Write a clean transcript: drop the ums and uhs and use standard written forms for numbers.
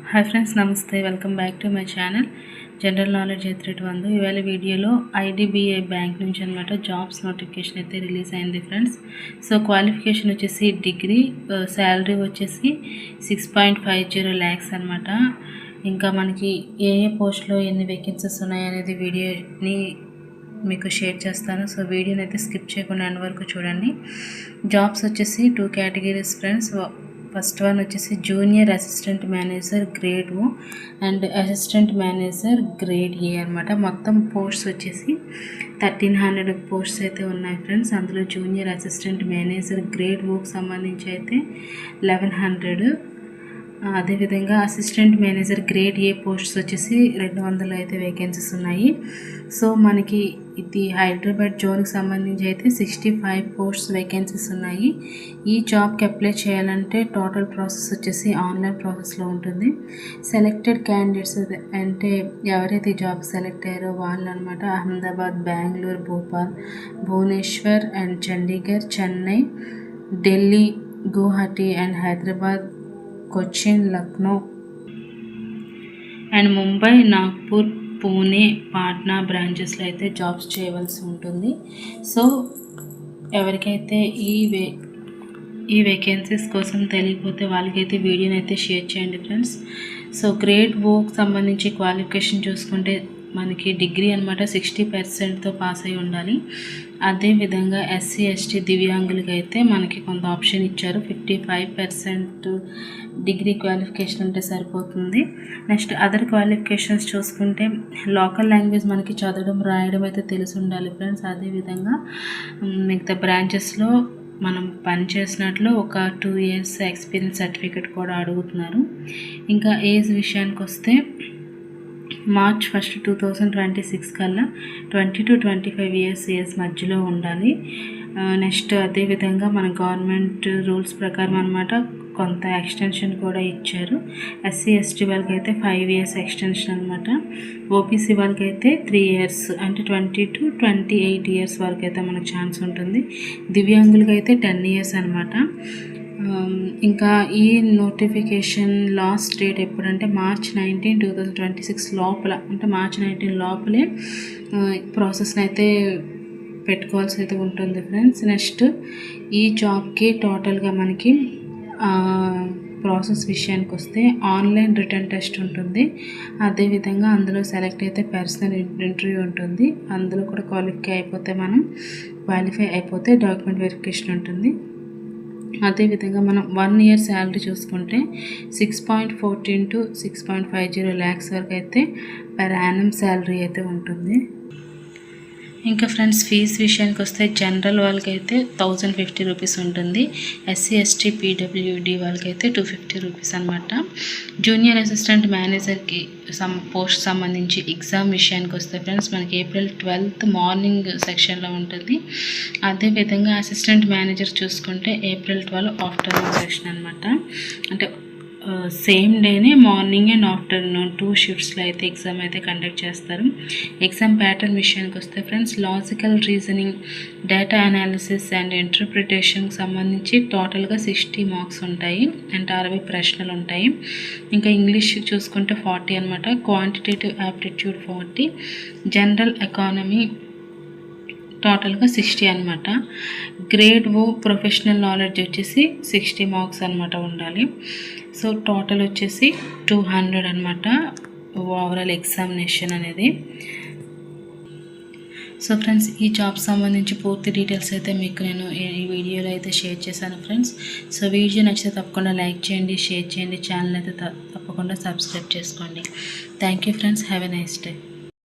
Hi friends, namaste. Welcome back to my channel general knowledge ఎత్రేట్ వందు. ఇవాళ వీడియోలో ఐడిబిఐ బ్యాంక్ నుంచి అనమాట జాబ్స్ నోటిఫికేషన్ అయితే రిలీజ్ అయింది ఫ్రెండ్స్. సో క్వాలిఫికేషన్ వచ్చేసి డిగ్రీ, శాలరీ వచ్చేసి 6.50 lakhs అనమాట. ఇంకా మనకి ఏ పోస్ట్లో ఎన్ని వేకెన్సీస్ ఉన్నాయి అనేది వీడియోని మీకు షేర్ చేస్తాను. సో వీడియోని అయితే స్కిప్ చేయకుండా ఎండ్ వరకు చూడండి. జాబ్స్ వచ్చేసి 2 కేటగిరీస్ ఫ్రెండ్స్. ఫస్ట్ వన్ వచ్చేసి junior assistant manager grade O and assistant manager grade A అనమాట. మొత్తం పోస్ట్స్ వచ్చేసి 1300 పోస్ట్స్ అయితే ఉన్నాయి ఫ్రెండ్స్. అందులో జూనియర్ అసిస్టెంట్ మేనేజర్ గ్రేడ్ ఓకి సంబంధించి అయితే 1100. అదేవిధంగా అసిస్టెంట్ మేనేజర్ గ్రేడ్ ఏ పోస్ట్స్ వచ్చేసి 200 అయితే వేకెన్సీస్ ఉన్నాయి. సో మనకి ఇది హైదరాబాద్ జోన్కి సంబంధించి అయితే 65 పోస్ట్స్ వేకెన్సీస్ ఉన్నాయి. ఈ జాబ్కి అప్లై చేయాలంటే టోటల్ ప్రాసెస్ వచ్చేసి ఆన్లైన్ ప్రాసెస్లో ఉంటుంది. సెలెక్టెడ్ క్యాండిడేట్స్ అంటే ఎవరైతే జాబ్ సెలెక్ట్ అయ్యారో వాళ్ళు అనమాట Ahmedabad, Bengaluru, Bhopal, Bhubaneswar and Chandigarh, Chennai, Delhi, Guwahati and Hyderabad, Cochin, Lucknow and Mumbai, Nagpur, Pune, Patna బ్రాంచెస్లో అయితే జాబ్స్ చేయవలసి ఉంటుంది. సో ఎవరికైతే ఈ వేకెన్సీస్ కోసం తెలియకపోతే వాళ్ళకైతే వీడియోని అయితే షేర్ చేయండి ఫ్రెండ్స్. సో గ్రేడ్ ఓకి సంబంధించి క్వాలిఫికేషన్ చూసుకుంటే మనకి డిగ్రీ అనమాట 60%తో పాస్ అయి ఉండాలి. అదేవిధంగా ఎస్సీ, ఎస్టీ, దివ్యాంగులకి అయితే మనకి కొంత ఆప్షన్ ఇచ్చారు. 55% డిగ్రీ క్వాలిఫికేషన్ ఉంటే సరిపోతుంది. నెక్స్ట్ అదర్ క్వాలిఫికేషన్స్ చూసుకుంటే లోకల్ లాంగ్వేజ్ మనకి చదవడం, రాయడం అయితే తెలిసి ఉండాలి ఫ్రెండ్స్. అదేవిధంగా మిగతా బ్రాంచెస్లో మనం పనిచేసినట్లు ఒక 2 years ఎక్స్పీరియన్స్ సర్టిఫికేట్ కూడా అడుగుతున్నారు. ఇంకా ఏజ్ విషయానికి వస్తే March 1, 2026 కల్లా 20 to 25 years మధ్యలో ఉండాలి. నెక్స్ట్ అదేవిధంగా మన గవర్నమెంట్ రూల్స్ ప్రకారం అనమాట కొంత ఎక్స్టెన్షన్ కూడా ఇచ్చారు. ఎస్సీ, ఎస్టీ వాళ్ళకి అయితే 5 years ఎక్స్టెన్షన్ అనమాట. ఓబీసీ వాళ్ళకి అయితే 3 years అంటే 20 to 28 years వరకు అయితే మనకు ఛాన్స్ ఉంటుంది. దివ్యాంగులకి అయితే 10 years అనమాట. ఇంకా ఈ నోటిఫికేషన్ లాస్ట్ డేట్ ఎప్పుడంటే March 19, 2026 లోపల, అంటే March 19 లోపలే ప్రాసెస్ని అయితే పెట్టుకోవాల్సి అయితే ఉంటుంది ఫ్రెండ్స్. నెక్స్ట్ ఈ జాబ్కి టోటల్గా మనకి ప్రాసెస్ విషయానికి వస్తే ఆన్లైన్ రిటర్న్ టెస్ట్ ఉంటుంది. అదేవిధంగా అందులో సెలెక్ట్ అయితే పర్సనల్ ఇంటర్వ్యూ ఉంటుంది. అందులో కూడా క్వాలిఫై అయిపోతే డాక్యుమెంట్ వెరిఫికేషన్ ఉంటుంది. అదేవిధంగా మనం 1 year శాలరీ చూసుకుంటే 6.14 to 6.50 lakhs వరకు అయితే పర్ యానం శాలరీ అయితే ఉంటుంది. ఇంకా ఫ్రెండ్స్ ఫీజ్ విషయానికి వస్తే జనరల్ వాళ్ళకైతే 1050 రూపీస్ ఉంటుంది. ఎస్సీ, ఎస్టీ, పీడబ్ల్యూడి వాళ్ళకైతే 250 రూపీస్ అనమాట. జూనియర్ అసిస్టెంట్ మేనేజర్కి పోస్ట్ సంబంధించి ఎగ్జామ్ విషయానికి వస్తే ఫ్రెండ్స్ మనకి April 12 మార్నింగ్ సెక్షన్లో ఉంటుంది. అదేవిధంగా అసిస్టెంట్ మేనేజర్ చూసుకుంటే April 12 ఆఫ్టర్నూన్ సెక్షన్ అనమాట. అంటే సేమ్ డేనే మార్నింగ్ అండ్ ఆఫ్టర్నూన్ 2 shiftsలో అయితే ఎగ్జామ్ అయితే కండక్ట్ చేస్తారు. ఎగ్జామ్ ప్యాటర్న్ విషయానికి వస్తే friends logical reasoning, data analysis and ఇంటర్ప్రిటేషన్కి సంబంధించి టోటల్గా 60 మార్క్స్ ఉంటాయి. అంటే 60 ప్రశ్నలు ఉంటాయి. ఇంకా ఇంగ్లీష్ చూసుకుంటే 40 అనమాట. క్వాంటిటేటివ్ యాప్టిట్యూడ్ 40, జనరల్ ఎకానమీ టోటల్గా 60 అనమాట. గ్రేడ్ ఓ ప్రొఫెషనల్ నాలెడ్జ్ వచ్చేసి 60 మార్క్స్ అనమాట ఉండాలి. సో టోటల్ వచ్చేసి 200 అనమాట ఓవరాల్ ఎగ్జామినేషన్ అనేది. సో ఫ్రెండ్స్ ఈ జాబ్ సంబంధించి పూర్తి డీటెయిల్స్ అయితే మీకు నేను ఈ వీడియోలో అయితే షేర్ చేశాను ఫ్రెండ్స్. సో వీడియో నచ్చితే తప్పకుండా లైక్ చేయండి, షేర్ చేయండి, ఛానల్ అయితే తప్పకుండా సబ్స్క్రైబ్ చేసుకోండి. Thank you friends, have a nice day.